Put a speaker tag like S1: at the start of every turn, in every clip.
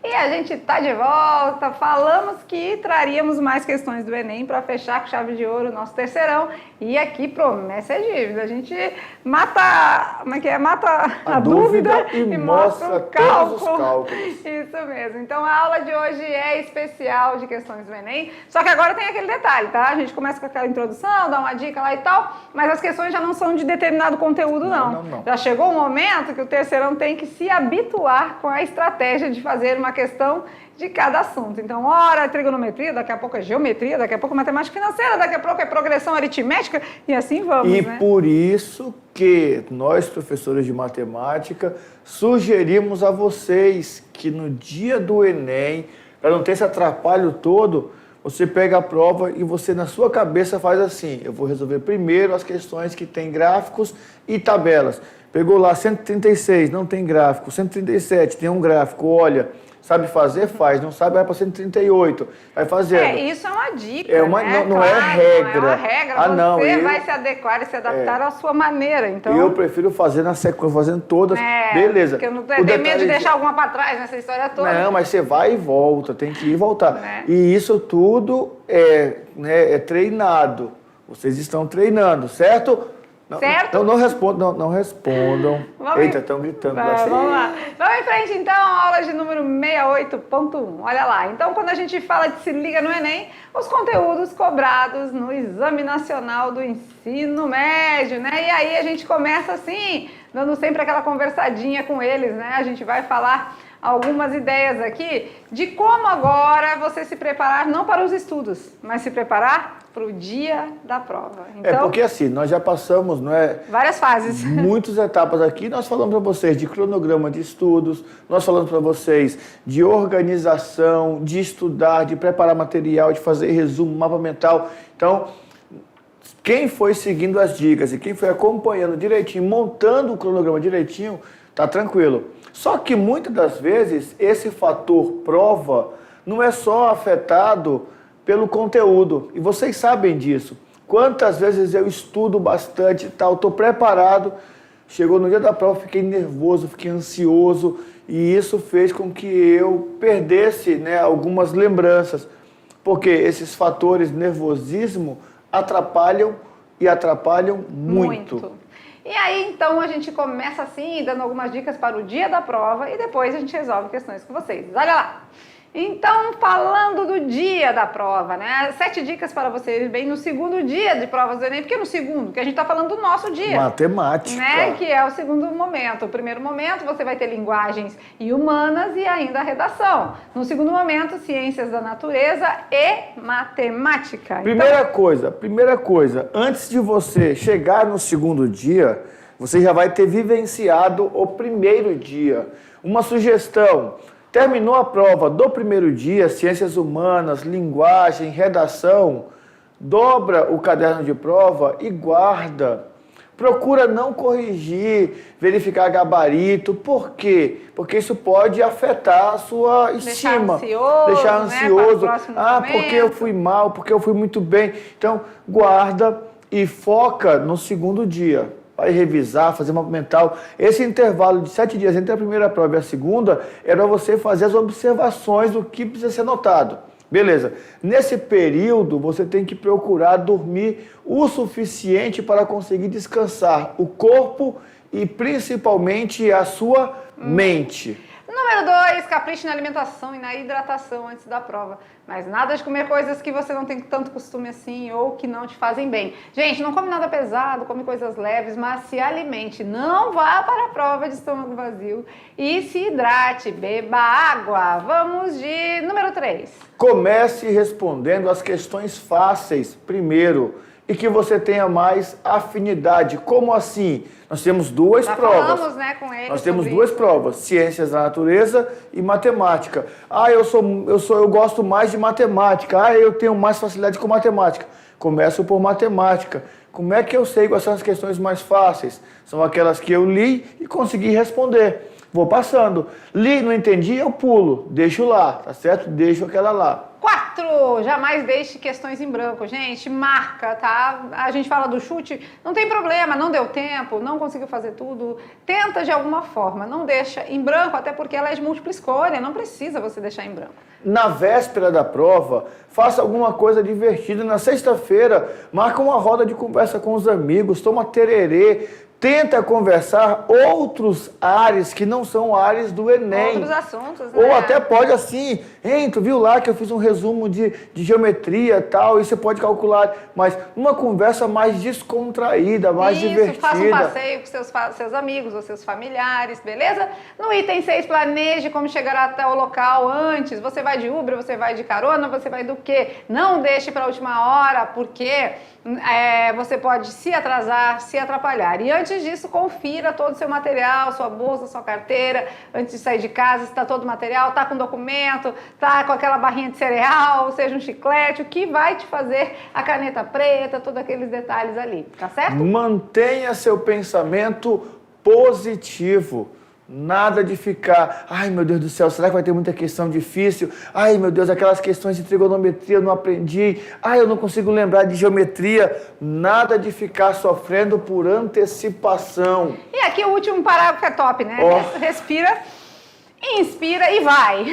S1: E a gente está de volta. Falamos que traríamos mais questões do Enem para fechar com chave de ouro o nosso terceirão. E aqui promessa é dívida. A gente mata, como é que é? Mata a dúvida e mostra o cálculo.
S2: Todos os cálculos.
S1: Isso mesmo. Então a aula de hoje é especial de questões do Enem. Só que agora tem aquele detalhe, tá? A gente começa com aquela introdução, dá uma dica lá e tal, mas as questões já não são de determinado conteúdo, não. Já chegou o momento que o terceirão tem que se habituar com a estratégia de fazer uma questão de cada assunto. Então, ora é trigonometria, daqui a pouco é geometria, daqui a pouco é matemática financeira, daqui a pouco é progressão aritmética e assim vamos,
S2: E
S1: né?
S2: por isso que nós, professores de matemática, sugerimos a vocês que no dia do Enem, para não ter esse atrapalho todo, você pega a prova e você na sua cabeça faz assim, eu vou resolver primeiro as questões que tem gráficos e tabelas. Pegou lá 136, não tem gráfico, 137 tem um gráfico, olha, sabe fazer, faz, não sabe, vai para 138, vai fazendo.
S1: Isso é uma dica,
S2: é uma,
S1: né?
S2: não é regra.
S1: Não é uma regra, você vai se adequar e se adaptar à sua maneira, então...
S2: Eu prefiro fazer na sequência, fazendo todas, beleza.
S1: Porque eu não tenho medo de deixar alguma para trás nessa história toda.
S2: Não, mas você vai e volta, tem que ir e voltar. E isso tudo é treinado, vocês estão treinando, certo?
S1: Certo?
S2: Então não respondam. Eita, estão gritando.
S1: Vamos lá. Vamos em frente então, aula de número 68.1. Olha lá, então quando a gente fala de se liga no Enem, os conteúdos cobrados no Exame Nacional do Ensino Médio, né? E aí a gente começa assim, dando sempre aquela conversadinha com eles, né? A gente vai falar algumas ideias aqui de como agora você se preparar, não para os estudos, mas se preparar para o dia da prova. Então,
S2: porque assim, nós já passamos,
S1: várias fases.
S2: Muitas etapas aqui, nós falamos para vocês de cronograma de estudos, nós falamos para vocês de organização, de estudar, de preparar material, de fazer resumo, mapa mental. Então, quem foi seguindo as dicas e quem foi acompanhando direitinho, montando o cronograma direitinho, tá tranquilo. Só que muitas das vezes esse fator prova não é só afetado pelo conteúdo. E vocês sabem disso. Quantas vezes eu estudo bastante e tal, estou preparado, chegou no dia da prova, fiquei nervoso, fiquei ansioso e isso fez com que eu perdesse algumas lembranças. Porque esses fatores nervosismo atrapalham muito.
S1: E aí, então, a gente começa assim, dando algumas dicas para o dia da prova e depois a gente resolve questões com vocês. Olha lá! Então, falando do dia da prova, né? 7 dicas para você ir bem no segundo dia de provas do Enem. Por que no segundo? Porque a gente está falando do nosso dia.
S2: Matemática.
S1: Né? Que é o segundo momento. O primeiro momento, você vai ter linguagens e humanas e ainda a redação. No segundo momento, ciências da natureza e matemática.
S2: Primeira coisa, antes de você chegar no segundo dia, você já vai ter vivenciado o primeiro dia. Uma sugestão: terminou a prova do primeiro dia, ciências humanas, linguagem, redação, dobra o caderno de prova e guarda. Procura não corrigir, verificar gabarito. Por quê? Porque isso pode afetar a sua estima. Deixar ansioso. Porque eu fui mal, porque eu fui muito bem. Então, guarda e foca no segundo dia. Vai revisar, fazer mapa mental. Esse intervalo de 7 dias entre a primeira prova e a segunda era você fazer as observações do que precisa ser notado. Beleza. Nesse período, você tem que procurar dormir o suficiente para conseguir descansar o corpo e principalmente a sua mente.
S1: Número 2, capriche na alimentação e na hidratação antes da prova. Mas nada de comer coisas que você não tem tanto costume assim ou que não te fazem bem. Gente, não come nada pesado, come coisas leves, mas se alimente. Não vá para a prova de estômago vazio e se hidrate, beba água. Vamos de número 3.
S2: Comece respondendo as questões fáceis primeiro e que você tenha mais afinidade. Como assim? Nós temos duas provas.
S1: Falamos, né, com ele.
S2: Nós temos duas provas, ciências da natureza e matemática. Eu gosto mais de matemática. Eu tenho mais facilidade com matemática. Começo por matemática. Como é que eu sei quais são as questões mais fáceis? São aquelas que eu li e consegui responder. Vou passando. Li, não entendi, eu pulo. Deixo lá, tá certo? Deixo aquela lá.
S1: 4, jamais deixe questões em branco. Gente, marca, tá? A gente fala do chute, não tem problema, não deu tempo, não conseguiu fazer tudo. Tenta de alguma forma, não deixa em branco, até porque ela é de múltipla escolha, não precisa você deixar em branco.
S2: Na véspera da prova, faça alguma coisa divertida. Na sexta-feira, marca uma roda de conversa com os amigos, toma tererê, tenta conversar outros ares que não são ares do Enem.
S1: Outros assuntos, né?
S2: Ou até pode assim, hein, tu viu lá que eu fiz um resumo de geometria e tal, e você pode calcular, mas uma conversa mais descontraída, mais divertida.
S1: Faça um passeio com seus amigos ou seus familiares, beleza? No item 6, planeje como chegar até o local antes. Você vai de Uber, você vai de carona, você vai do quê? Não deixe para a última hora, porque você pode se atrasar, se atrapalhar. E antes disso, confira todo o seu material, sua bolsa, sua carteira, antes de sair de casa, se está todo o material, está com documento, está com aquela barrinha de cereal, seja um chiclete, o que vai te fazer a caneta preta, todos aqueles detalhes ali, tá certo?
S2: Mantenha seu pensamento positivo. Nada de ficar, ai meu Deus do céu, será que vai ter muita questão difícil? Ai meu Deus, aquelas questões de trigonometria eu não aprendi. Ai, eu não consigo lembrar de geometria. Nada de ficar sofrendo por antecipação.
S1: E aqui o último parágrafo é top, né? Respira, inspira e vai.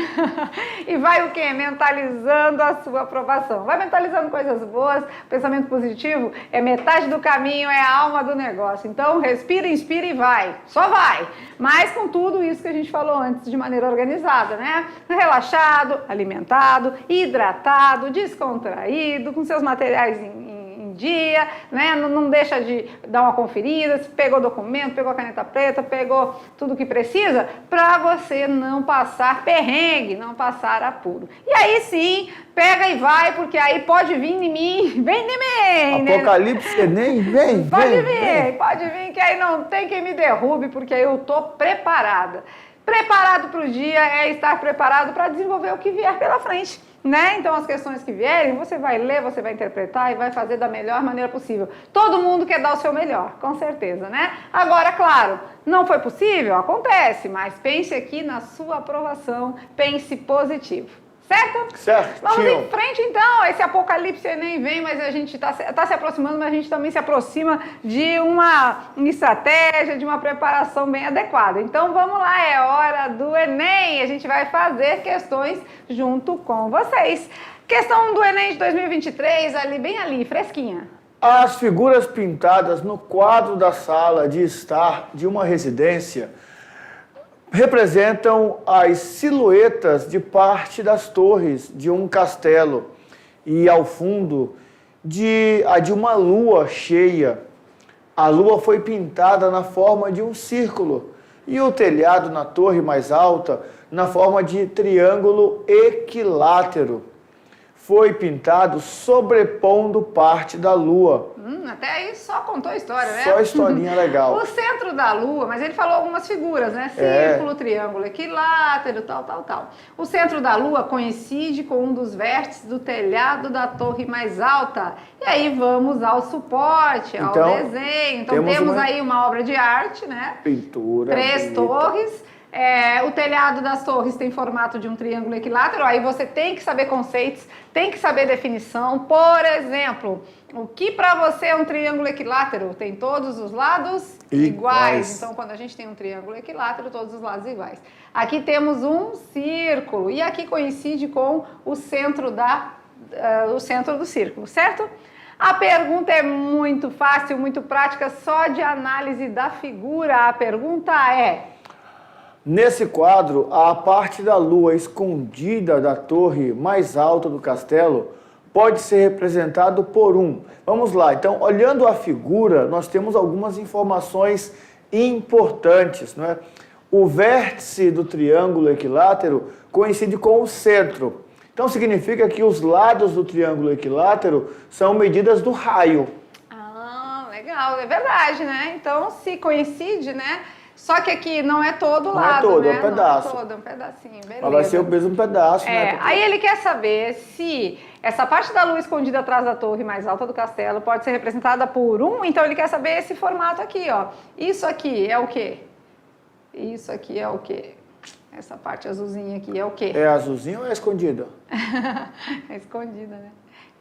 S1: E vai o quê? Mentalizando a sua aprovação. Vai mentalizando coisas boas, pensamento positivo é metade do caminho, é a alma do negócio. Então, respira, inspira e vai. Só vai. Mas com tudo isso que a gente falou antes, de maneira organizada, né? Relaxado, alimentado, hidratado, descontraído, com seus materiais em dia, né? Não deixa de dar uma conferida, se pegou documento, pegou a caneta preta, pegou tudo que precisa, para você não passar perrengue, não passar apuro. E aí sim, pega e vai, porque aí pode vir em mim, vem em mim.
S2: Apocalipse Enem, vem.
S1: Pode vir, que aí não tem quem me derrube, porque eu tô preparada. Preparado para o dia é estar preparado para desenvolver o que vier pela frente. Né? Então as questões que vierem, você vai ler, você vai interpretar e vai fazer da melhor maneira possível. Todo mundo quer dar o seu melhor, com certeza, né? Agora, claro, não foi possível? Acontece, mas pense aqui na sua aprovação, pense positivo. Certo?
S2: Certo.
S1: Vamos em frente então, esse apocalipse Enem vem, mas a gente está se aproximando, mas a gente também se aproxima de uma estratégia, de uma preparação bem adequada. Então vamos lá, é hora do Enem, a gente vai fazer questões junto com vocês. Questão do Enem de 2023, bem ali, fresquinha.
S2: As figuras pintadas no quadro da sala de estar de uma residência representam as silhuetas de parte das torres de um castelo e ao fundo de uma lua cheia. A lua foi pintada na forma de um círculo e o telhado na torre mais alta na forma de triângulo equilátero. Foi pintado sobrepondo parte da lua.
S1: Até aí só contou a história, né?
S2: Só historinha legal.
S1: O centro da lua, mas ele falou algumas figuras, né? Círculo, triângulo, equilátero, tal. O centro da lua coincide com um dos vértices do telhado da torre mais alta. E aí vamos ao suporte, ao desenho. Então temos aí uma obra de arte, né?
S2: Pintura.
S1: 3 torres. O telhado das torres tem formato de um triângulo equilátero, aí você tem que saber conceitos, tem que saber definição. Por exemplo, o que para você é um triângulo equilátero? Tem todos os lados iguais. Então, quando a gente tem um triângulo equilátero, todos os lados iguais. Aqui temos um círculo e aqui coincide com o centro do círculo, certo? A pergunta é muito fácil, muito prática, só de análise da figura. A pergunta é:
S2: nesse quadro, a parte da lua escondida da torre mais alta do castelo pode ser representado por Vamos lá, então, olhando a figura, nós temos algumas informações importantes, não é? O vértice do triângulo equilátero coincide com o centro. Então, significa que os lados do triângulo equilátero são medidas do raio.
S1: Legal, é verdade, né? Então, se coincide, né? Só que aqui não é todo
S2: não
S1: lado,
S2: é todo,
S1: né?
S2: é um pedaço.
S1: Não é todo, é um pedacinho, beleza.
S2: Mas vai ser o mesmo pedaço, né?
S1: Aí ele quer saber se essa parte da lua escondida atrás da torre mais alta do castelo pode ser representada por então ele quer saber esse formato aqui, ó. Isso aqui é o quê? Isso aqui é o quê? Essa parte azulzinha aqui é o quê?
S2: É azulzinho ou é escondida?
S1: É escondida, né?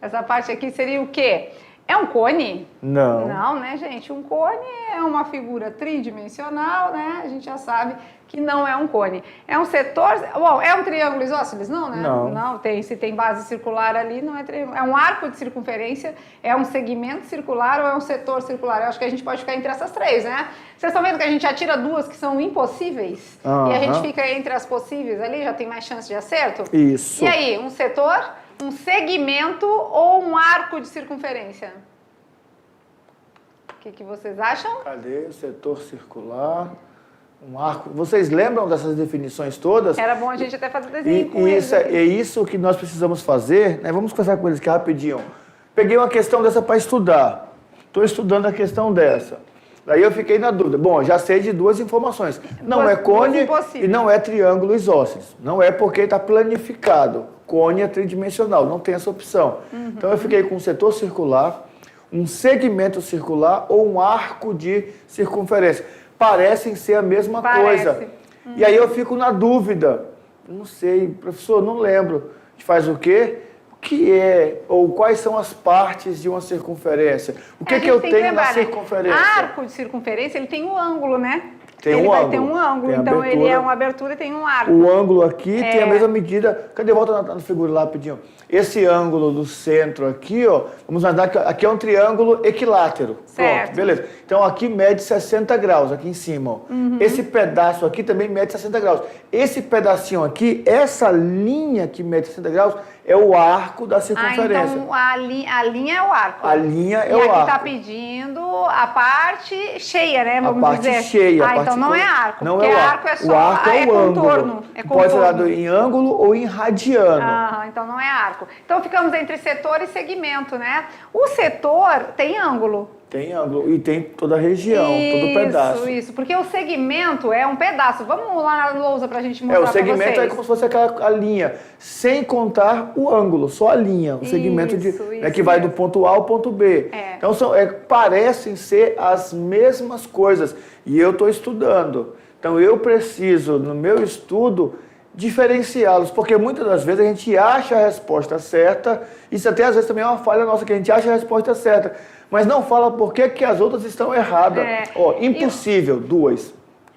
S1: Essa parte aqui seria o quê? É um cone?
S2: Não.
S1: Não, né, gente? Um cone é uma figura tridimensional, né? A gente já sabe que não é um cone. É um setor... Bom, é um triângulo isósceles? Não, né?
S2: Não.
S1: Não, se tem base circular ali, não é triângulo. É um arco de circunferência, é um segmento circular ou é um setor circular? Eu acho que a gente pode ficar entre essas três, né? Vocês estão vendo que a gente já tira duas que são impossíveis? E a gente fica entre as possíveis ali, já tem mais chance de acerto?
S2: Isso.
S1: E aí, um setor, um segmento ou um arco de circunferência? O que vocês acham?
S2: Cadê o setor circular? Um arco. Vocês lembram dessas definições todas?
S1: Era bom a gente até fazer desenho com eles.
S2: É isso que nós precisamos fazer, né? Vamos conversar com eles aqui rapidinho. Peguei uma questão dessa para estudar. Estou estudando a questão dessa. Daí eu fiquei na dúvida. Bom, já sei de duas informações. Não é cone e não é triângulo isósceles. Não é porque está planificado. Cone é tridimensional, não tem essa opção. Então eu fiquei com um setor circular, um segmento circular ou um arco de circunferência. Parecem ser a mesma coisa. E aí eu fico na dúvida. Não sei, professor, não lembro. A gente faz o quê? O que é, ou quais são as partes de uma circunferência? O que eu tenho na circunferência?
S1: Arco de circunferência, ele tem um ângulo, né?
S2: Ele
S1: vai ter um ângulo, então ele é uma abertura e tem um arco.
S2: O ângulo aqui tem a mesma medida. Cadê? Volta na figura lá rapidinho. Esse ângulo do centro aqui, ó, vamos andar que aqui é um triângulo equilátero.
S1: Certo.
S2: Pronto, beleza. Então aqui mede 60 graus, aqui em cima. Ó. Esse pedaço aqui também mede 60 graus. Esse pedacinho aqui, essa linha que mede 60 graus, é o arco da circunferência.
S1: Então a linha é o arco.
S2: A linha é o
S1: arco. E
S2: arco.
S1: aqui está pedindo a parte cheia, né? Vamos
S2: a parte
S1: dizer.
S2: Cheia.
S1: Então não é arco,
S2: não
S1: porque
S2: é
S1: arco é só
S2: o arco é o
S1: contorno.
S2: Ângulo.
S1: É contorno.
S2: Pode ser dado em ângulo ou em radiano.
S1: Então não é arco. Então ficamos entre setor e segmento, né? O setor tem ângulo.
S2: Tem ângulo e tem toda a região, todo pedaço.
S1: Isso, porque o segmento é um pedaço. Vamos lá na lousa para a gente mostrar para vocês.
S2: O segmento é como se fosse aquela linha, sem contar o ângulo, só a linha. O segmento que vai do ponto A ao ponto B. Então parecem ser as mesmas coisas. E eu estou estudando. Então eu preciso, no meu estudo, diferenciá-los, porque muitas das vezes a gente acha a resposta certa, isso até às vezes também é uma falha nossa, que a gente acha a resposta certa, mas não fala por que as outras estão erradas. Impossível, duas.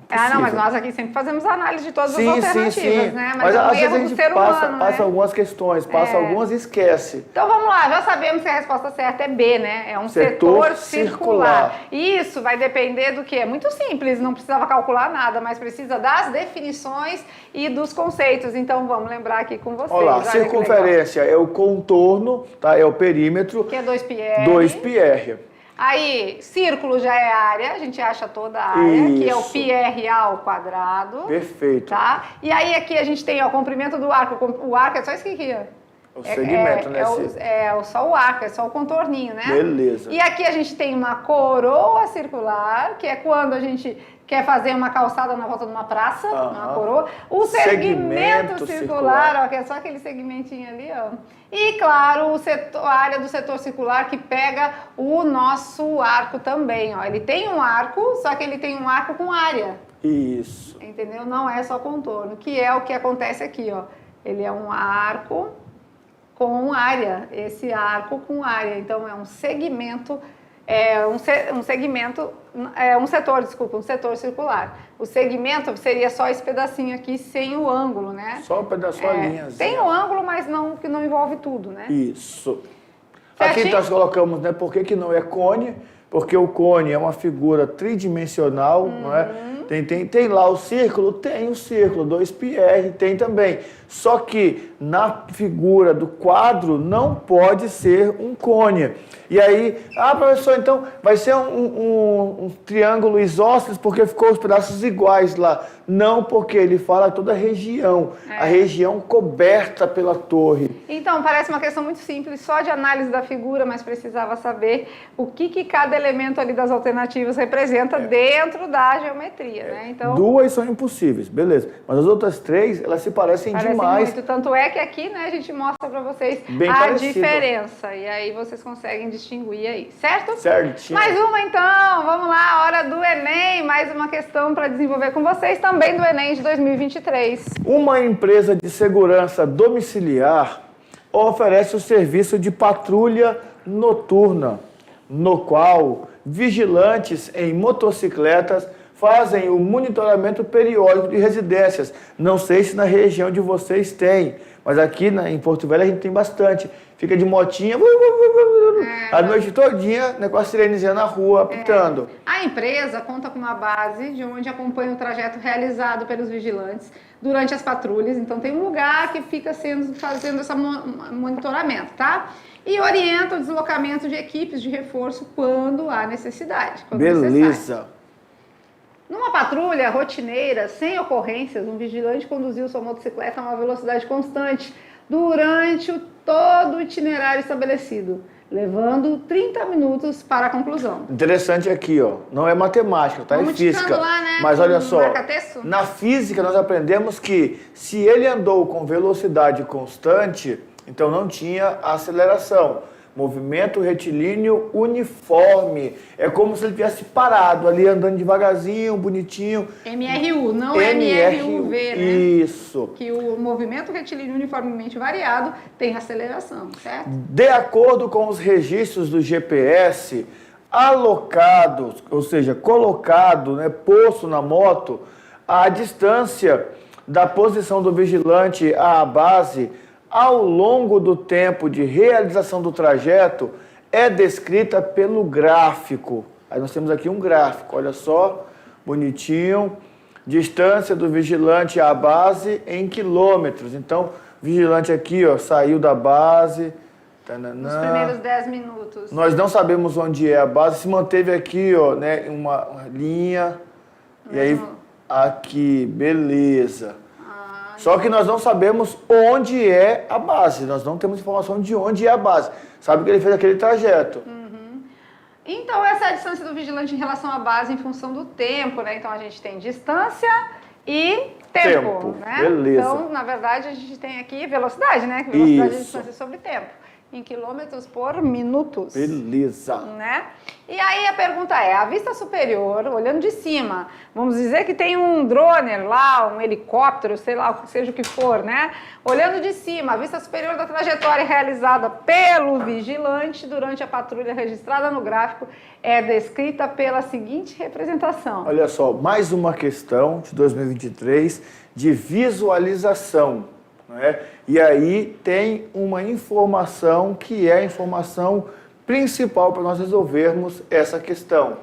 S1: Não, mas nós aqui sempre fazemos análise de todas as alternativas, né?
S2: Mas
S1: é um
S2: às vezes
S1: erro
S2: a
S1: do
S2: gente
S1: ser humano,
S2: passa algumas questões, passa algumas e esquece.
S1: Então vamos lá, já sabemos que a resposta certa é B, né? É um setor circular. Isso vai depender do que? É muito simples, não precisava calcular nada, mas precisa das definições e dos conceitos. Então vamos lembrar aqui com vocês.
S2: Olha lá, circunferência é o contorno, tá? É o perímetro.
S1: Que é 2πr.
S2: 2πr.
S1: Aí, círculo já é área, a gente acha toda a área, que é o πr ao quadrado.
S2: Perfeito.
S1: Tá? E aí aqui a gente tem o comprimento do arco. O arco é só isso aqui, ó.
S2: O segmento, né?
S1: Só o arco, é só o contorninho, né?
S2: Beleza.
S1: E aqui a gente tem uma coroa circular, que é quando a gente quer fazer uma calçada na volta de uma praça, uma coroa. O segmento circular, ó, que é só aquele segmentinho ali, ó. E, claro, a área do setor circular que pega o nosso arco também, ó. Ele tem um arco, só que ele tem um arco com área.
S2: Isso.
S1: Entendeu? Não é só contorno, que é o que acontece aqui, ó. Ele é um arco com área, esse arco com área. Então, é um segmento, um setor circular. O segmento seria só esse pedacinho aqui sem o ângulo, né?
S2: Só o pedaço, só a linha.
S1: Tem o ângulo, mas não, que não envolve tudo, né?
S2: Isso.
S1: Certinho?
S2: Aqui nós colocamos, né, por que não é cone? Porque o cone é uma figura tridimensional, não é? Tem lá o círculo? Tem o círculo, 2πr, tem também. Só que na figura do quadro não pode ser um cone. E aí, professor, então vai ser um triângulo isósceles porque ficou os pedaços iguais lá. Não, porque ele fala toda a região coberta pela torre.
S1: Então, parece uma questão muito simples, só de análise da figura, mas precisava saber o que cada elemento ali das alternativas representa dentro da geometria. seria, né? Então,
S2: 2 são impossíveis, beleza. Mas as outras 3, elas se parecem demais.
S1: muito. Tanto é que aqui, né, a gente mostra para vocês
S2: Bem
S1: a
S2: parecido.
S1: diferença. E aí vocês conseguem distinguir aí, certo?
S2: Certinho.
S1: Mais uma então, vamos lá, hora do Enem. Mais uma questão para desenvolver com vocês, também do Enem de 2023.
S2: Uma empresa de segurança domiciliar oferece o serviço de patrulha noturna, no qual vigilantes em motocicletas fazem o monitoramento periódico de residências. Não sei se na região de vocês tem, mas aqui em Porto Velho a gente tem bastante. Fica de motinha, a noite todinha, né, com a sirenezinha na rua, apitando.
S1: A empresa conta com uma base de onde acompanha o trajeto realizado pelos vigilantes durante as patrulhas. Então tem um lugar que fica fazendo esse monitoramento, tá? E orienta o deslocamento de equipes de reforço quando há necessidade.
S2: Beleza.
S1: Numa patrulha rotineira, sem ocorrências, um vigilante conduziu sua motocicleta a uma velocidade constante durante todo o itinerário estabelecido, levando 30 minutos para a conclusão.
S2: Interessante aqui, ó. Não é matemática, tá? É física.
S1: Lá, né,
S2: mas olha só,
S1: marca-texto?
S2: na física nós aprendemos que se ele andou com velocidade constante, então não tinha aceleração. Movimento retilíneo uniforme. É como se ele tivesse parado ali, andando devagarzinho, bonitinho.
S1: MRU, não MRUV, né?
S2: Isso.
S1: Que o movimento retilíneo uniformemente variado tem aceleração, certo?
S2: De acordo com os registros do GPS, alocado, ou seja, colocado, né, posto na moto, a distância da posição do vigilante à base ao longo do tempo de realização do trajeto é descrita pelo gráfico. Aí nós temos aqui um gráfico, olha só, bonitinho. Distância do vigilante à base em quilômetros. Então, o vigilante aqui, ó, saiu da base.
S1: Nos primeiros 10 minutos.
S2: Nós não sabemos onde é a base, se manteve aqui, ó, né, uma linha. E aí, aqui, beleza. Só que nós não sabemos onde é a base, nós não temos informação de onde é a base. Sabe que ele fez aquele trajeto.
S1: Então, essa é a distância do vigilante em relação à base em função do tempo, né? Então, a gente tem distância e tempo, né?
S2: Beleza.
S1: Então, na verdade, a gente tem aqui velocidade, né? Velocidade
S2: Isso.
S1: é distância sobre tempo. Em quilômetros por minutos.
S2: Beleza.
S1: Né? E aí a pergunta é, a vista superior, olhando de cima, vamos dizer que tem um drone lá, um helicóptero, sei lá, seja o que for, né? Olhando de cima, a vista superior da trajetória realizada pelo vigilante durante a patrulha registrada no gráfico é descrita pela seguinte representação.
S2: Olha só, mais uma questão de 2023 de visualização. Né? E aí tem uma informação que é a informação principal para nós resolvermos essa questão.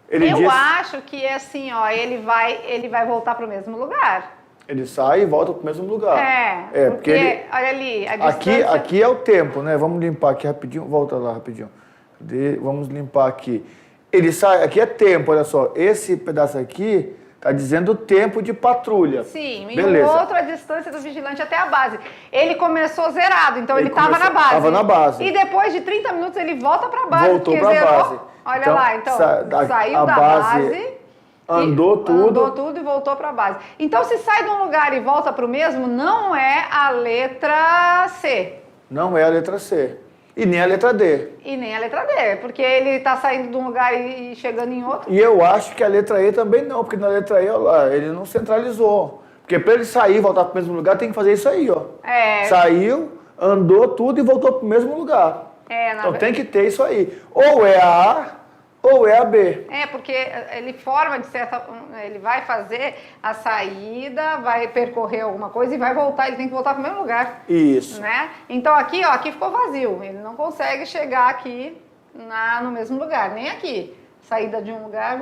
S1: Eu acho que é assim, ó, ele vai voltar para o mesmo lugar.
S2: Ele sai e volta para o mesmo lugar.
S1: Porque olha ali, a distância...
S2: Aqui é o tempo, né? Vamos limpar aqui rapidinho, volta lá rapidinho. Vamos limpar aqui. Ele sai, aqui é tempo, olha só, esse pedaço aqui está dizendo o tempo de patrulha.
S1: Sim,
S2: beleza.
S1: E o outro a distância do vigilante até a base. Ele começou zerado, então ele estava na base.
S2: Estava na base.
S1: E depois de 30 minutos ele volta para a base.
S2: Voltou para a base.
S1: Olha então, lá, então saiu da base,
S2: andou tudo
S1: e voltou para a base. Então se sai de um lugar e volta para o mesmo, não é a letra C.
S2: Não é a letra C. E nem a letra D.
S1: E nem a letra D, porque ele está saindo de um lugar e chegando em outro.
S2: E eu acho que a letra E também não, porque na letra E, ó, ele não centralizou. Porque para ele sair e voltar para o mesmo lugar, tem que fazer isso aí, ó. Saiu, andou tudo e voltou para o mesmo lugar. Então tem que ter isso aí. Ou é a A, ou é a B.
S1: Porque ele forma de certa... Ele vai fazer a saída, vai percorrer alguma coisa e vai voltar, ele tem que voltar para o mesmo lugar.
S2: Isso.
S1: Né? Então aqui, ó, aqui ficou vazio, ele não consegue chegar aqui no mesmo lugar, nem aqui. Saída de um lugar,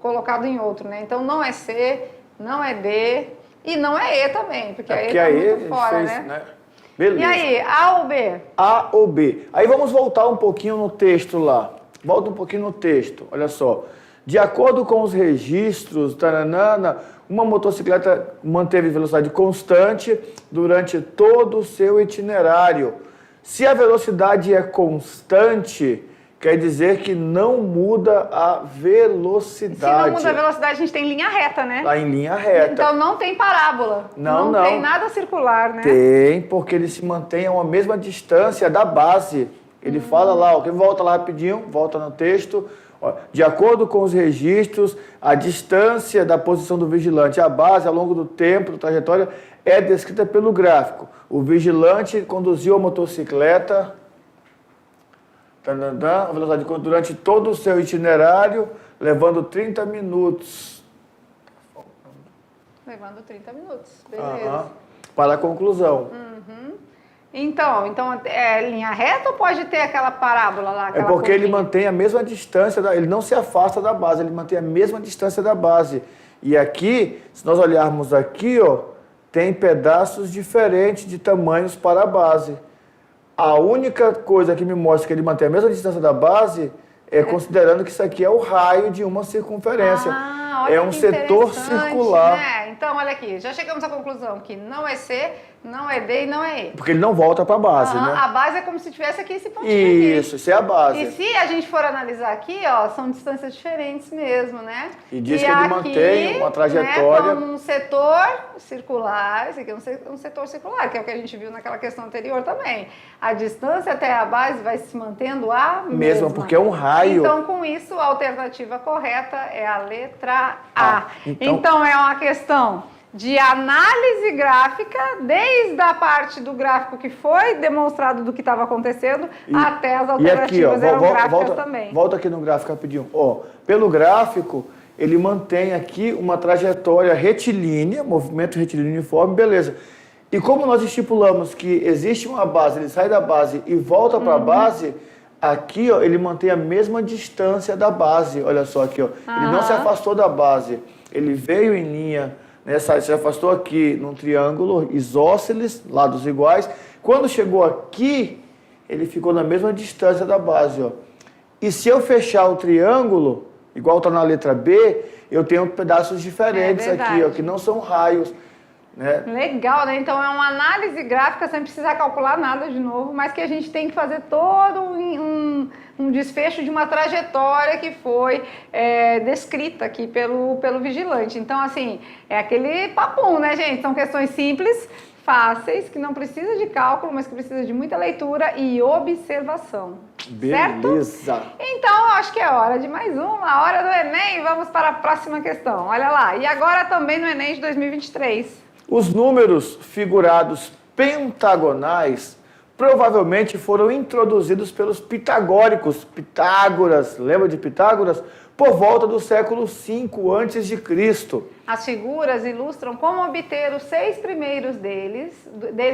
S1: colocado em outro, né? Então não é C, não é D e não é E também, porque a E tá muito fora, né?
S2: Beleza.
S1: E aí, A ou B?
S2: A ou B. Aí vamos voltar um pouquinho no texto lá. Volta um pouquinho no texto, olha só. De acordo com os registros, uma motocicleta manteve velocidade constante durante todo o seu itinerário. Se a velocidade é constante, quer dizer que não muda a velocidade.
S1: Se não muda a velocidade, a gente tem linha reta, né?
S2: Está em linha reta.
S1: Então não tem parábola.
S2: Não.
S1: tem nada circular, né?
S2: Tem, porque ele se mantém a uma mesma distância da base. Ele fala lá, volta lá rapidinho, volta no texto. De acordo com os registros, a distância da posição do vigilante à base ao longo do tempo, da trajetória, é descrita pelo gráfico. O vigilante conduziu a motocicleta a velocidade durante todo o seu itinerário, levando 30 minutos.
S1: Levando 30 minutos, beleza.
S2: Para a conclusão.
S1: Então é linha reta ou pode ter aquela parábola lá?
S2: É porque ele mantém a mesma distância, ele não se afasta da base, ele mantém a mesma distância da base. E aqui, se nós olharmos aqui, ó, tem pedaços diferentes de tamanhos para a base. A única coisa que me mostra que ele mantém a mesma distância da base é considerando que isso aqui é o raio de uma circunferência.
S1: Olha
S2: é um setor circular.
S1: Né? Então, olha aqui, já chegamos à conclusão que não é C, não é D e não é E.
S2: Porque ele não volta para a base, né?
S1: A base é como se tivesse aqui esse pontinho
S2: Isso, isso é a base.
S1: E se a gente for analisar aqui, ó, são distâncias diferentes mesmo, né?
S2: E diz que ele mantém uma trajetória...
S1: Né, um setor circular, esse aqui é um setor circular, que é o que a gente viu naquela questão anterior também. A distância até a base vai se mantendo a mesma.
S2: Porque é um raio.
S1: Então, com isso, a alternativa correta é a letra A. Então é uma questão de análise gráfica, desde a parte do gráfico que foi demonstrado do que estava acontecendo, até as alternativas
S2: e aqui, ó,
S1: eram gráficas também.
S2: Volta aqui no gráfico rapidinho. Ó, pelo gráfico, ele mantém aqui uma trajetória retilínea, movimento retilíneo uniforme, beleza. E como nós estipulamos que existe uma base, ele sai da base e volta para a base, aqui ó, ele mantém a mesma distância da base. Olha só aqui, ó. Ele não se afastou da base, ele veio em linha, se afastou aqui num triângulo isósceles, lados iguais. Quando chegou aqui, ele ficou na mesma distância da base, ó. E se eu fechar o triângulo, igual está na letra B, eu tenho pedaços diferentes aqui, ó, que não são raios. Né?
S1: Legal, né? Então é uma análise gráfica sem precisar calcular nada de novo, mas que a gente tem que fazer todo um desfecho de uma trajetória que foi descrita aqui pelo vigilante. Então, assim, é aquele papum, né, gente? São questões simples, fáceis, que não precisa de cálculo, mas que precisa de muita leitura e observação.
S2: Beleza.
S1: Certo? Então, acho que é hora de mais uma, hora do Enem. Vamos para a próxima questão. Olha lá. E agora também no Enem de 2023.
S2: Os números figurados pentagonais provavelmente foram introduzidos pelos pitagóricos, Pitágoras, lembra de Pitágoras? Por volta do século V a.C.
S1: As figuras ilustram como obter os 6 primeiros deles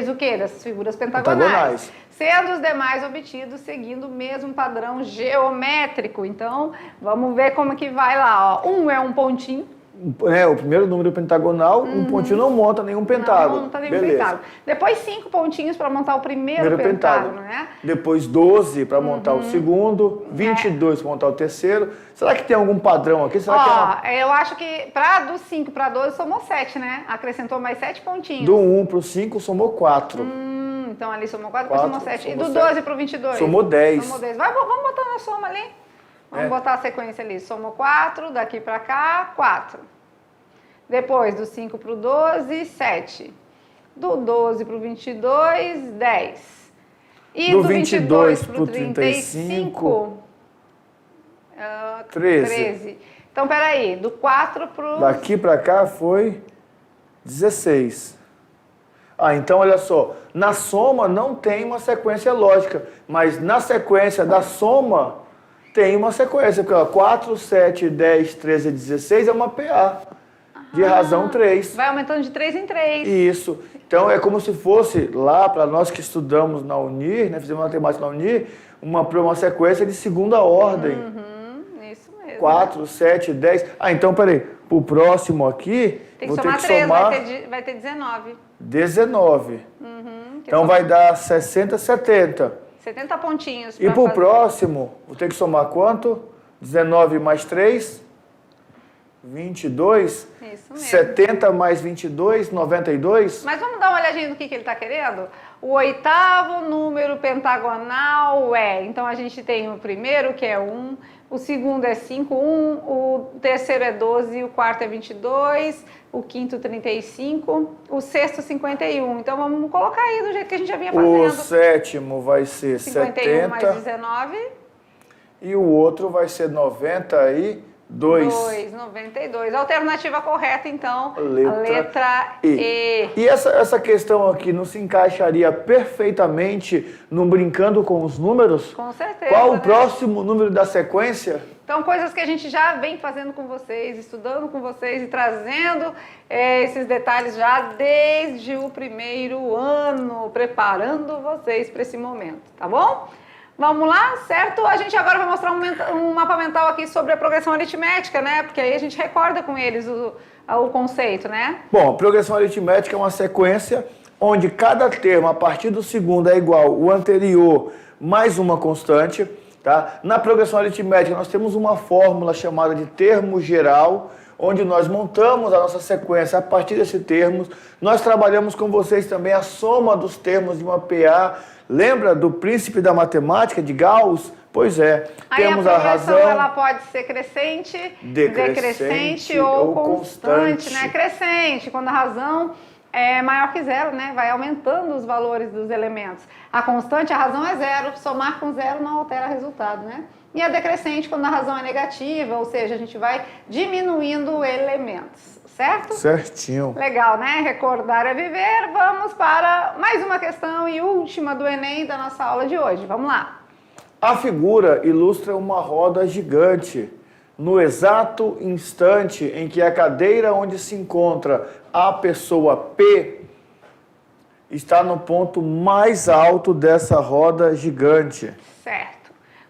S1: o quê? Das figuras pentagonais. Sendo os demais obtidos seguindo o mesmo padrão geométrico. Então, vamos ver como que vai lá. Ó. Um é um pontinho.
S2: O primeiro número pentagonal, um pontinho não monta nenhum pentágono.
S1: Não monta nenhum pentágono. Depois 5 pontinhos para montar o primeiro pentágono, né?
S2: Depois 12 para montar o segundo, 22 para montar o terceiro. Será que tem algum padrão aqui? Será que
S1: eu acho que do 5 para 12 somou 7, né? Acrescentou mais 7 pontinhos.
S2: Do 1 para o 5 somou 4.
S1: Então ali somou 4, depois somou 7. E do
S2: 7.
S1: 12 para o 22?
S2: Somou 10.
S1: Somou 10. Vamos botar na soma ali? Vamos botar a sequência ali. Somou 4, daqui para cá, 4. Depois, do 5 para o 12, 7. Do 12 para o 22, 10. E do 22 para o 35, 13. Então, peraí, do 4 para o...
S2: Daqui para cá foi 16. Então olha só, na soma não tem uma sequência lógica, mas na sequência da soma tem uma sequência, porque 4, 7, 10, 13 e 16 é uma PA, de razão 3.
S1: Vai aumentando de 3 em 3.
S2: Isso. Então é como se fosse lá, para nós que estudamos na Unir, né, fizemos matemática na Unir, uma sequência de segunda ordem.
S1: Isso mesmo.
S2: 4, 7, 10. Então peraí, para o próximo aqui,
S1: tem que
S2: vou
S1: somar
S2: ter que
S1: 3,
S2: somar...
S1: vai ter 19.
S2: 19. Então vai dar 60, 70.
S1: 70 pontinhos.
S2: E para o próximo, vou ter que somar quanto? 19 mais 3? 22.
S1: Isso Isso mesmo.
S2: 70 mais 22, 92.
S1: Mas vamos dar uma olhadinha no que ele está querendo? O oitavo número pentagonal é... Então, a gente tem o primeiro, que é 1, o segundo é 5, 1, o terceiro é 12, o quarto é 22, o quinto 35, o sexto 51. Então, vamos colocar aí do jeito que a gente já vinha fazendo.
S2: O sétimo vai ser
S1: 51 mais
S2: 70
S1: 19.
S2: e o outro vai ser 92.
S1: 92. Alternativa correta, então, a
S2: Letra
S1: letra E.
S2: E essa questão aqui não se encaixaria perfeitamente no brincando com os números?
S1: Com certeza.
S2: Qual o
S1: né?
S2: próximo número da sequência?
S1: Então, coisas que a gente já vem fazendo com vocês, estudando com vocês e trazendo esses detalhes já desde o primeiro ano, preparando vocês para esse momento, tá bom? Vamos lá, certo? A gente agora vai mostrar um mapa mental aqui sobre a progressão aritmética, né? Porque aí a gente recorda com eles o conceito, né?
S2: Bom, progressão aritmética é uma sequência onde cada termo, a partir do segundo, é igual o anterior mais uma constante. Tá? Na progressão aritmética, nós temos uma fórmula chamada de termo geral, onde nós montamos a nossa sequência a partir desses termos. Nós trabalhamos com vocês também a soma dos termos de uma PA. Lembra do príncipe da matemática, de Gauss? Pois é,
S1: aí
S2: temos
S1: a
S2: a razão.
S1: ela pode ser crescente, decrescente ou constante, né? Crescente, quando a razão é maior que zero, né? Vai aumentando os valores dos elementos. A constante, a razão é zero, somar com zero não altera o resultado, né? E a decrescente, quando a razão é negativa, ou seja, a gente vai diminuindo elementos, certo?
S2: Certinho.
S1: Legal, né? Recordar é viver. Vamos para mais uma questão e última do Enem da nossa aula de hoje. Vamos lá.
S2: A figura ilustra uma roda gigante. No exato instante em que a cadeira onde se encontra a pessoa P está no ponto mais alto dessa roda gigante.
S1: Certo.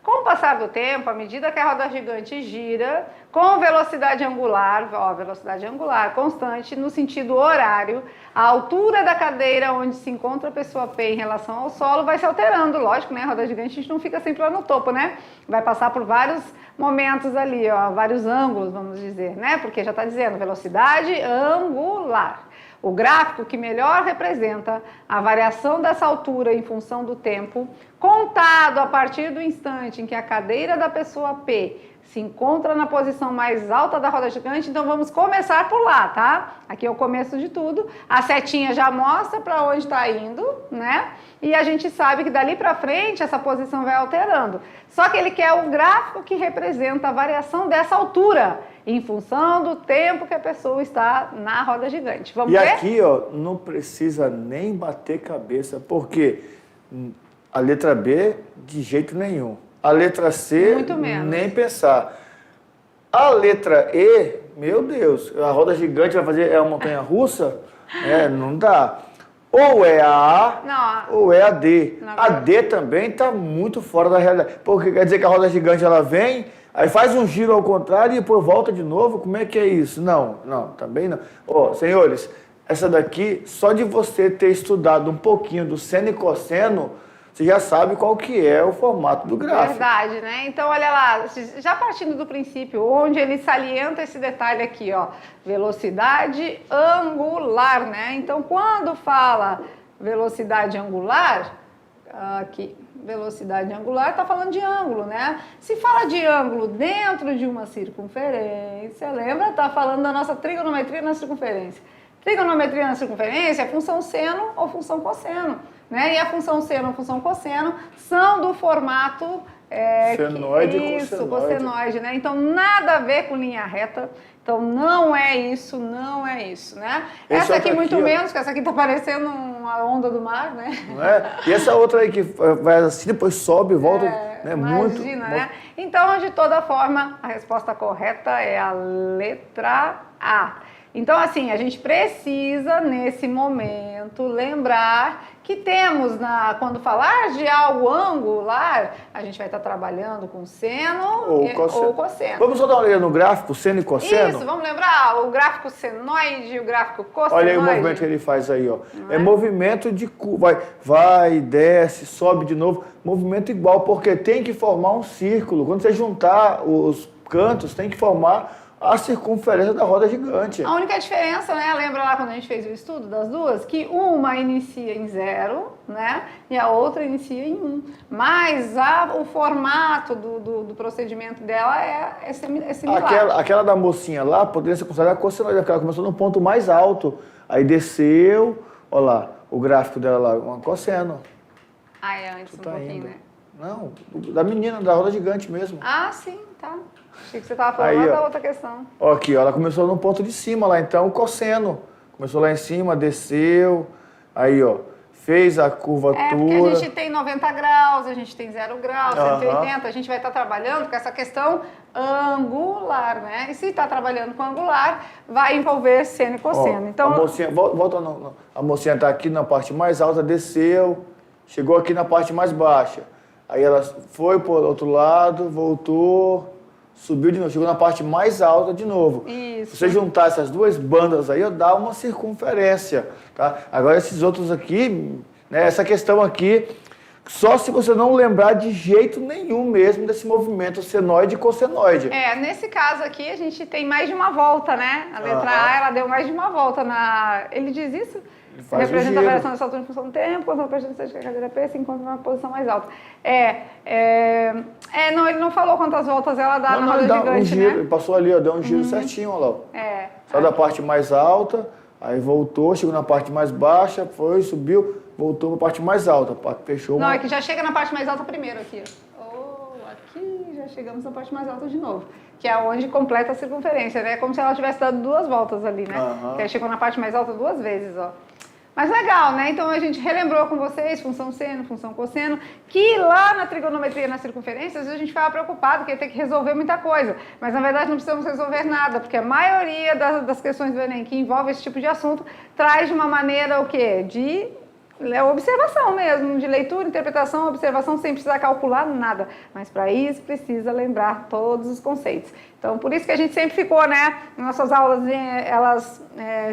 S1: Com o passar do tempo, à medida que a roda gigante gira, com velocidade angular, velocidade angular constante, no sentido horário, a altura da cadeira onde se encontra a pessoa P em relação ao solo vai se alterando. Lógico, né? A roda gigante a gente não fica sempre lá no topo, né? Vai passar por vários momentos ali, ó, vários ângulos, vamos dizer, né? Porque já está dizendo velocidade angular. O gráfico que melhor representa a variação dessa altura em função do tempo, contado a partir do instante em que a cadeira da pessoa P se encontra na posição mais alta da roda gigante. Então vamos começar por lá, tá? Aqui é o começo de tudo. A setinha já mostra para onde está indo, né? E a gente sabe que dali para frente essa posição vai alterando. Só que ele quer o gráfico que representa a variação dessa altura em função do tempo que a pessoa está na roda gigante. Vamos ver?
S2: E aqui, ó, não precisa nem bater cabeça, porque a letra B, de jeito nenhum. A letra C,
S1: muito menos.
S2: Nem pensar. A letra E, meu Deus, a roda gigante vai fazer uma montanha-russa? Não dá. Ou é a A, ou é a D. A D também está muito fora da realidade. Porque quer dizer que a roda gigante ela vem, aí faz um giro ao contrário e depois volta de novo. Como é que é isso? Não, também não. Ó, senhores, essa daqui, só de você ter estudado um pouquinho do seno e cosseno, você já sabe qual que é o formato do gráfico.
S1: Verdade, né? Então, olha lá, já partindo do princípio, onde ele salienta esse detalhe aqui, ó, velocidade angular, né? Então, quando fala velocidade angular, aqui, velocidade angular, tá falando de ângulo, né? Se fala de ângulo dentro de uma circunferência, lembra? Tá falando da nossa trigonometria na circunferência. Trigonometria na circunferência é função seno ou função cosseno, né? E a função seno ou função cosseno são do formato
S2: senoide e
S1: cossenoide, né? Então, nada a ver com linha reta. Então, não é isso, né? Essa aqui muito menos, que essa aqui tá parecendo uma onda do mar, né?
S2: Não é? E essa outra aí que vai assim, depois sobe e volta, né?
S1: Imagina, né? Então, de toda forma, a resposta correta é a letra A. Então, assim, a gente precisa, nesse momento, lembrar que temos, quando falar de algo angular, a gente vai estar trabalhando com seno ou cosseno.
S2: Vamos só dar uma olhada no gráfico, seno e cosseno?
S1: Isso, vamos lembrar o gráfico senoide e o gráfico cossenoide.
S2: Olha aí o movimento que ele faz aí, ó. É movimento de curva, vai, desce, sobe de novo. Movimento igual, porque tem que formar um círculo. Quando você juntar os cantos, tem que formar a circunferência da roda gigante.
S1: A única diferença, né? Lembra lá quando a gente fez o estudo das duas? Que uma inicia em 0, né? E a outra inicia em 1. Mas o formato do procedimento dela é similar.
S2: Aquela da mocinha lá poderia ser considerada cossenoide, porque ela começou no ponto mais alto, aí desceu, olha lá, o gráfico dela lá, um cosseno.
S1: Ah, é antes um pouquinho,
S2: indo.
S1: né?
S2: Não, da menina, da roda gigante mesmo.
S1: Ah, sim, tá. Achei que você estava falando
S2: Aí,
S1: da outra questão.
S2: Ó, aqui, ó, ela começou no ponto de cima lá, então o cosseno. Começou lá em cima, desceu, aí, ó, fez a curvatura.
S1: É, porque a gente tem 90 graus, a gente tem 0 graus, 180, a gente vai estar trabalhando com essa questão angular, né? E se está trabalhando com angular, vai envolver seno e cosseno.
S2: Ó,
S1: então,
S2: a mocinha, volta, não. A mocinha está aqui na parte mais alta, desceu, chegou aqui na parte mais baixa. Aí ela foi para o outro lado, voltou, subiu de novo, chegou na parte mais alta de novo.
S1: Isso.
S2: Se você juntar essas duas bandas aí, dá uma circunferência, tá? Agora esses outros aqui, né, essa questão aqui, só se você não lembrar de jeito nenhum mesmo desse movimento senoide e cossenoide.
S1: Nesse caso aqui a gente tem mais de uma volta, né? A letra A, ela deu mais de uma volta na... Ele diz isso? Representa a variação dessa altura em função do tempo, quando a perspectiva de que a cadeira P se encontra numa posição mais alta. Não, ele não falou quantas voltas ela dá na roda gigante,
S2: um giro,
S1: né?
S2: ele passou ali, ó, deu um giro certinho, olha lá. Saiu da parte mais alta, aí voltou, chegou na parte mais baixa, foi, subiu, voltou para a parte mais alta, fechou
S1: Não, é que já chega na parte mais alta primeiro aqui. Aqui já chegamos na parte mais alta de novo, que é onde completa a circunferência, né? É como se ela tivesse dado 2 voltas ali, né? Que aí chegou na parte mais alta 2 vezes, ó. Mas legal, né? Então a gente relembrou com vocês função seno, função cosseno, que lá na trigonometria, na circunferência, às vezes a gente ficava preocupado que ia ter que resolver muita coisa. Mas na verdade não precisamos resolver nada, porque a maioria das questões do Enem que envolve esse tipo de assunto traz de uma maneira o quê? De observação mesmo, de leitura, interpretação, observação, sem precisar calcular nada. Mas para isso precisa lembrar todos os conceitos. Então, por isso que a gente sempre ficou, né? Nossas aulas, elas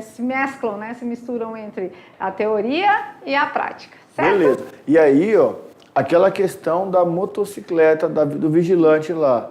S1: se mesclam, né? Se misturam entre a teoria e a prática, certo?
S2: Beleza. E aí, ó, aquela questão da motocicleta, do vigilante lá,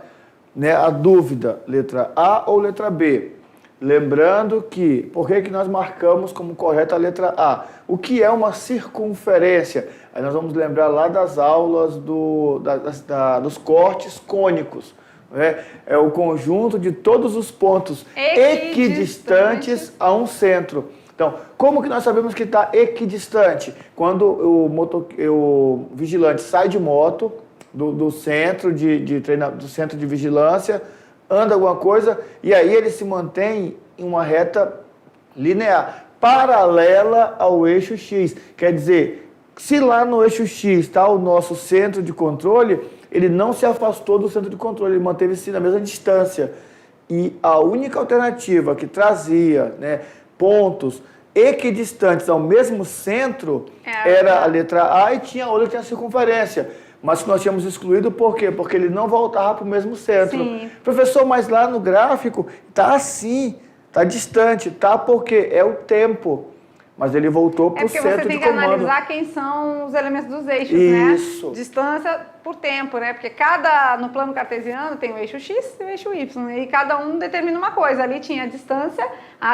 S2: né? A dúvida, letra A ou letra B? Lembrando que, por que nós marcamos como correta a letra A? O que é uma circunferência? Aí nós vamos lembrar lá das aulas dos cortes cônicos. Né? É o conjunto de todos os pontos equidistantes a um centro. Então, como que nós sabemos que está equidistante? Quando o vigilante sai de moto, do centro do centro de vigilância, anda alguma coisa, e aí ele se mantém em uma reta linear, paralela ao eixo X. Quer dizer, se lá no eixo X está o nosso centro de controle, ele não se afastou do centro de controle, ele manteve-se na mesma distância. E a única alternativa que trazia, né, pontos equidistantes ao mesmo centro era a letra A, e tinha outra que tinha circunferência. Mas nós tínhamos excluído por quê? Porque ele não voltava para o mesmo centro.
S1: Sim.
S2: Professor, mas lá no gráfico está assim, está distante, tá? Porque é o tempo. Mas ele voltou para o centro de comando. É porque você tem que
S1: analisar quem são os elementos dos eixos,
S2: Isso.
S1: né? Distância por tempo, né? Porque no plano cartesiano tem o eixo X e o eixo Y, e cada um determina uma coisa. Ali tinha a distância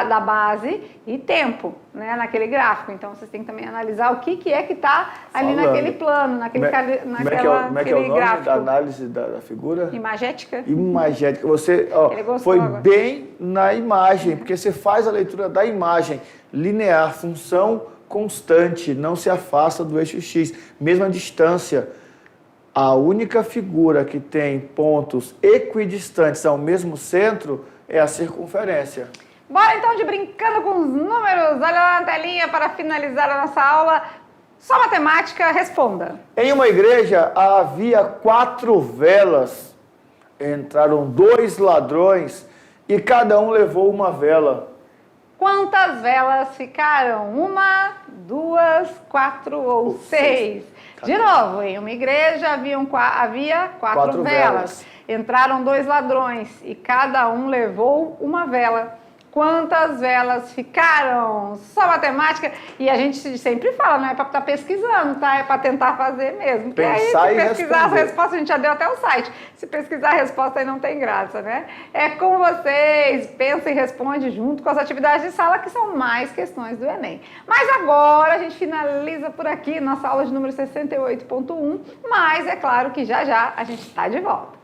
S1: da base e tempo, né? Naquele gráfico. Então, vocês têm que também analisar o que é que está ali naquele plano, naquele
S2: como é o nome
S1: gráfico.
S2: Da análise da figura?
S1: Imagética.
S2: Imagética. Você foi bem na imagem, porque você faz a leitura da imagem. Linear, função constante, não se afasta do eixo X, mesma distância. A única figura que tem pontos equidistantes ao mesmo centro é a circunferência.
S1: Bora então de brincando com os números. Olha lá na telinha para finalizar a nossa aula. Só matemática, responda.
S2: Em uma igreja havia 4 velas. Entraram 2 ladrões e cada um levou uma vela.
S1: Quantas velas ficaram? 1, 2, 4 ou 6? De novo, em uma igreja havia 4 velas. Entraram 2 ladrões e cada um levou uma vela. Quantas velas ficaram? Só matemática. E a gente sempre fala, não é para estar pesquisando, tá? É para tentar fazer mesmo. Porque aí,
S2: Pensar
S1: se
S2: e
S1: pesquisar
S2: responder.
S1: as respostas, a gente já deu até o site. Se pesquisar a resposta, aí não tem graça, né? É com vocês. Pensa e responde junto com as atividades de sala, que são mais questões do Enem. Mas agora a gente finaliza por aqui nossa aula de número 68.1. Mas é claro que já já a gente está de volta.